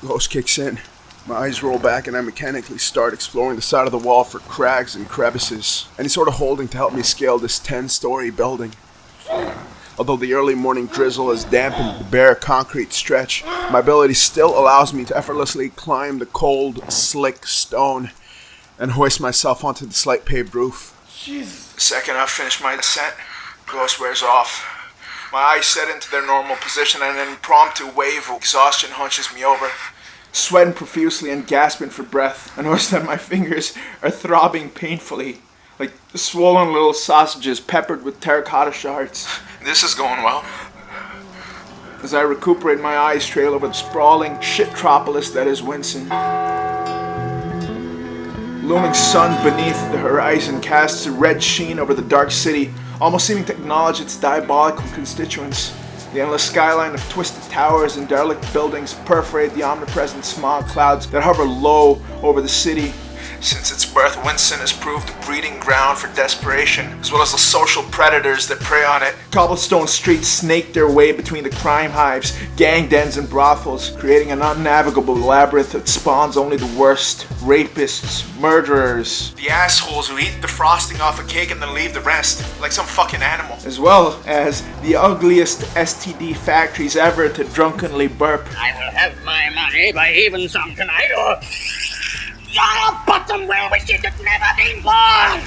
Ghost kicks in. My eyes roll back and I mechanically start exploring the side of the wall for cracks and crevices. Any sort of holding to help me scale this 10-story building. Although the early morning drizzle has dampened the bare concrete stretch, my ability still allows me to effortlessly climb the cold, slick stone and hoist myself onto the slight paved roof. Jeez. The second I've finished my descent, Ghost wears off. My eyes set into their normal position and an impromptu wave of exhaustion hunches me over. Sweating profusely and gasping for breath, I notice that my fingers are throbbing painfully, like swollen little sausages peppered with terracotta shards. This is going well. As I recuperate, my eyes trail over the sprawling shit-tropolis that is Winston. Looming sun beneath the horizon casts a red sheen over the dark city, almost seeming to acknowledge its diabolical constituents. The endless skyline of twisted towers and derelict buildings perforate the omnipresent smog clouds that hover low over the city. Since its birth, Winston has proved a breeding ground for desperation, as well as the social predators that prey on it. Cobblestone streets snake their way between the crime hives, gang dens, and brothels, creating an unnavigable labyrinth that spawns only the worst: rapists, murderers, the assholes who eat the frosting off a cake and then leave the rest, like some fucking animal, as well as the ugliest STD factories ever to drunkenly burp. I will have my money by even some tonight, or your bottom will wish it had never been born!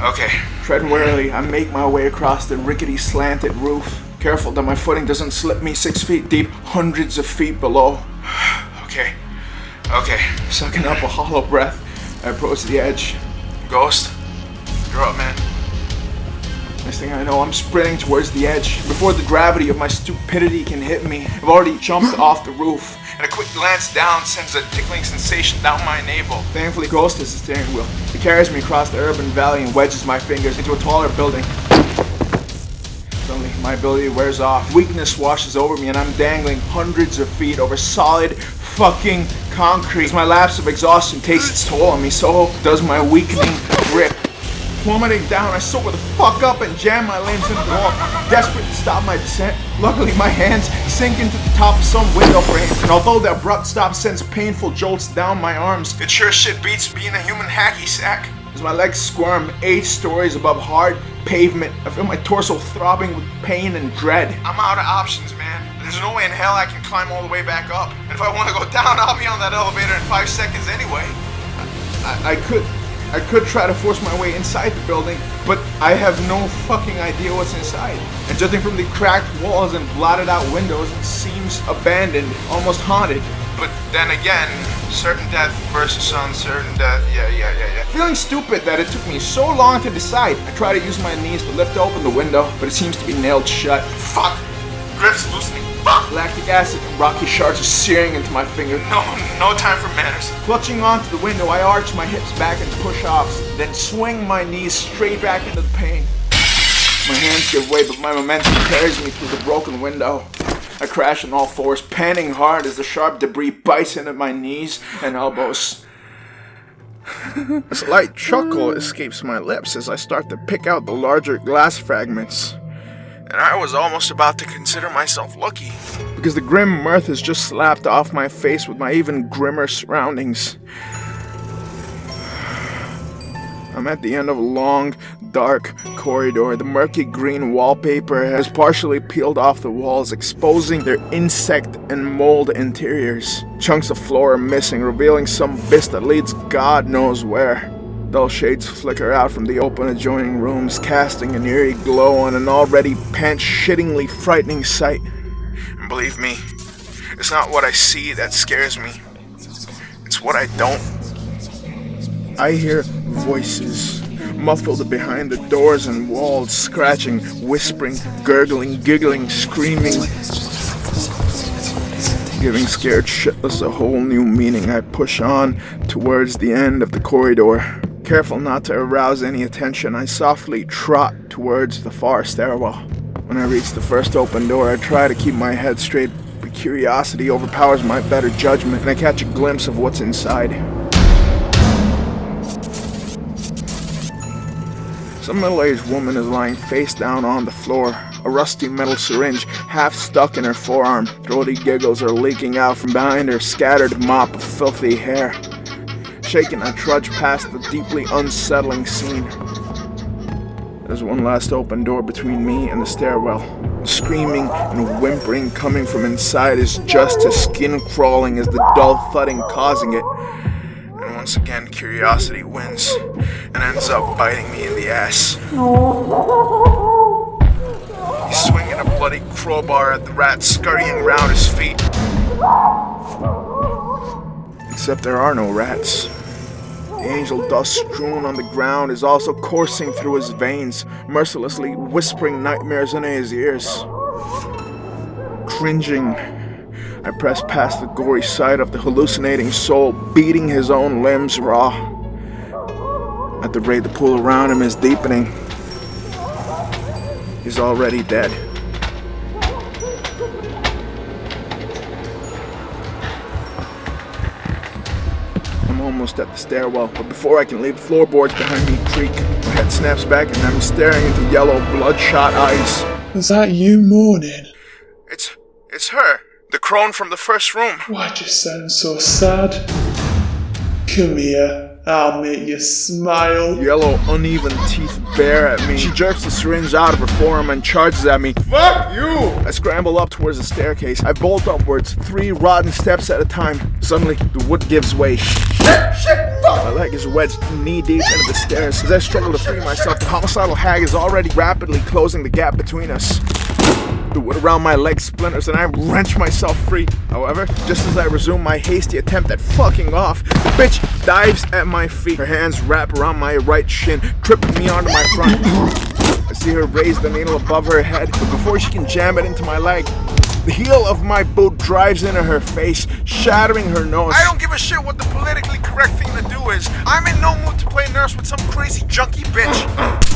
Okay. Tread warily, I make my way across the rickety slanted roof, careful that my footing doesn't slip me 6 feet deep, hundreds of feet below. Okay. Sucking up a hollow breath, I approach the edge. Ghost, you're up, man. Next thing I know, I'm sprinting towards the edge. Before the gravity of my stupidity can hit me, I've already jumped off the roof. And a quick glance down sends a tickling sensation down my navel. Thankfully, Ghost is the steering wheel. It carries me across the urban valley and wedges my fingers into a taller building. Suddenly, my ability wears off. Weakness washes over me and I'm dangling hundreds of feet over solid fucking concrete. As my lapse of exhaustion takes its toll on me, so does my weakening grip. Plummeting down, I sober the fuck up and jam my limbs into the wall, desperate to stop my descent. Luckily, my hands sink into the top of some window frame, and although the abrupt stop sends painful jolts down my arms, it sure shit beats being a human hacky sack. As my legs squirm 8 stories above hard pavement, I feel my torso throbbing with pain and dread. I'm out of options, man. There's no way in hell I can climb all the way back up. And if I want to go down, I'll be on that elevator in 5 seconds anyway. I could try to force my way inside the building, but I have no fucking idea what's inside. And judging from the cracked walls and blotted out windows, it seems abandoned, almost haunted. But then again, certain death versus uncertain death, yeah. Feeling stupid that it took me so long to decide, I try to use my knees to lift open the window, but it seems to be nailed shut. Fuck! Grip's loosening. Fuck! Lactic acid and rocky shards are searing into my finger. No time for manners. Clutching onto the window, I arch my hips back and push off, then swing my knees straight back into the pain. My hands give way, but my momentum carries me through the broken window. I crash on all fours, panting hard as the sharp debris bites into my knees and elbows. A slight chuckle escapes my lips as I start to pick out the larger glass fragments. And I was almost about to consider myself lucky, because the grim mirth has just slapped off my face with my even grimmer surroundings. I'm at the end of a long, dark corridor. The murky green wallpaper has partially peeled off the walls, exposing their insect and mold interiors. Chunks of floor are missing, revealing some abyss that leads God knows where. Dull shades flicker out from the open adjoining rooms, casting an eerie glow on an already pants-shittingly frightening sight. And believe me, it's not what I see that scares me. It's what I don't. I hear voices, muffled behind the doors and walls, scratching, whispering, gurgling, giggling, screaming. Giving scared shitless a whole new meaning, I push on towards the end of the corridor. Careful not to arouse any attention, I softly trot towards the far stairwell. When I reach the first open door, I try to keep my head straight, but curiosity overpowers my better judgment, and I catch a glimpse of what's inside. Some middle-aged woman is lying face down on the floor, a rusty metal syringe half stuck in her forearm. Throaty giggles are leaking out from behind her scattered mop of filthy hair. Shaken, I trudge past the deeply unsettling scene. There's one last open door between me and the stairwell. The screaming and whimpering coming from inside is just as skin-crawling as the dull thudding causing it. And once again, curiosity wins and ends up biting me in the ass. He's swinging a bloody crowbar at the rat scurrying around his feet. Except there are no rats. The angel dust strewn on the ground is also coursing through his veins, mercilessly whispering nightmares into his ears. Cringing, I press past the gory sight of the hallucinating soul beating his own limbs raw. At the rate the pool around him is deepening, he's already dead. I'm almost at the stairwell, but before I can leave, floorboards behind me creak. My head snaps back and I'm staring into yellow, bloodshot eyes. Was that you mourning? It's her, the crone from the first room. Why'd you sound so sad? Come here. I'll make you smile. Yellow, uneven teeth bare at me. She jerks the syringe out of her forearm and charges at me. Fuck you! I scramble up towards the staircase. I bolt upwards, 3 rotten steps at a time. Suddenly, the wood gives way. Shit! Fuck! My leg is wedged knee-deep into the stairs. As I struggle to free myself, the homicidal hag is already rapidly closing the gap between us. The wood around my leg splinters and I wrench myself free. However, just as I resume my hasty attempt at fucking off, the bitch dives at my feet. Her hands wrap around my right shin, tripping me onto my front. I see her raise the needle above her head, but before she can jam it into my leg, the heel of my boot drives into her face, shattering her nose. I don't give a shit what the politically correct thing to do is. I'm in no mood to play nurse with some crazy junkie bitch.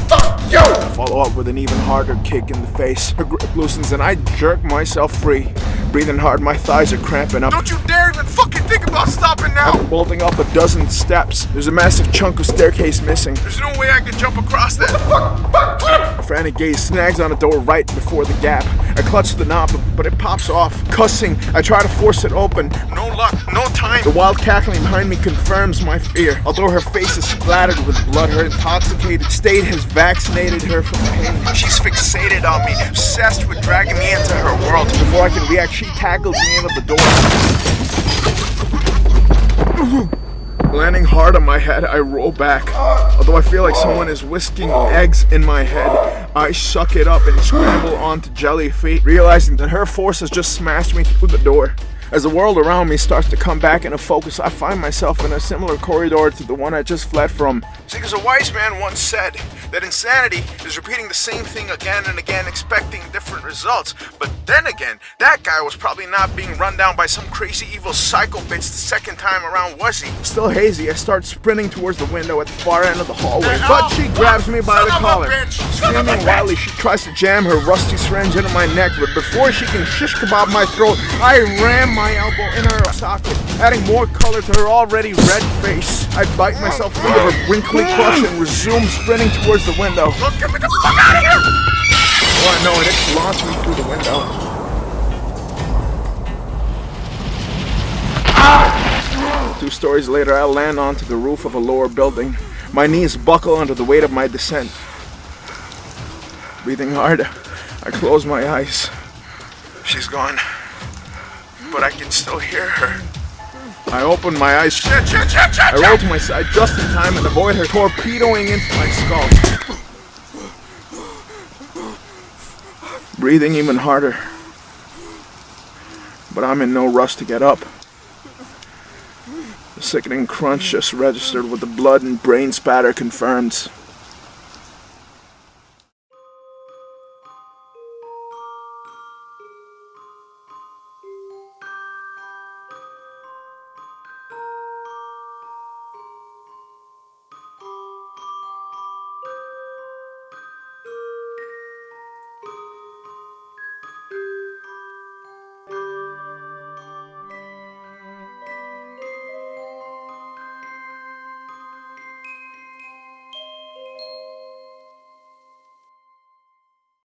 Fuck you! I follow up with an even harder kick in the face. Her grip loosens and I jerk myself free. Breathing hard, my thighs are cramping up. Don't you dare even fucking think about stopping now! I'm bolting up a dozen steps. There's a massive chunk of staircase missing. There's no way I can jump across that. What the fuck? A frantic gaze snags on a door right before the gap. I clutch the knob, but it pops off. Cussing, I try to force it open. No luck, no time. The wild cackling behind me confirms my fear. Although her face is splattered with blood, her intoxicated state has vaccinated her from pain. She's fixated on me, obsessed with dragging me into her world. Before I can react, she tackles me into the door. Landing hard on my head, I roll back. Although I feel like someone is whisking eggs in my head, I suck it up and scramble onto jelly feet, realizing that her force has just smashed me through the door. As the world around me starts to come back into focus, I find myself in a similar corridor to the one I just fled from. See, because a wise man once said that insanity is repeating the same thing again and again, expecting different results. But then again, that guy was probably not being run down by some crazy evil psycho bitch the second time around, was he? Still hazy, I start sprinting towards the window at the far end of the hallway, but she grabs me by the collar. Screaming wildly, she tries to jam her rusty syringe into my neck, but before she can shish kebab my throat, I ram my elbow in her socket, adding more color to her already red face. I bite myself free of her wrinkly clutch and resume sprinting towards the window. Get me the fuck out of here! Oh, I know it. It's launched me through the window. Ah! 2 stories later, I land onto the roof of a lower building. My knees buckle under the weight of my descent. Breathing hard, I close my eyes. She's gone, but I can still hear her. I open my eyes. I roll to my side just in time and avoid her torpedoing into my skull. Breathing even harder. But I'm in no rush to get up. The sickening crunch just registered with the blood and brain spatter confirms.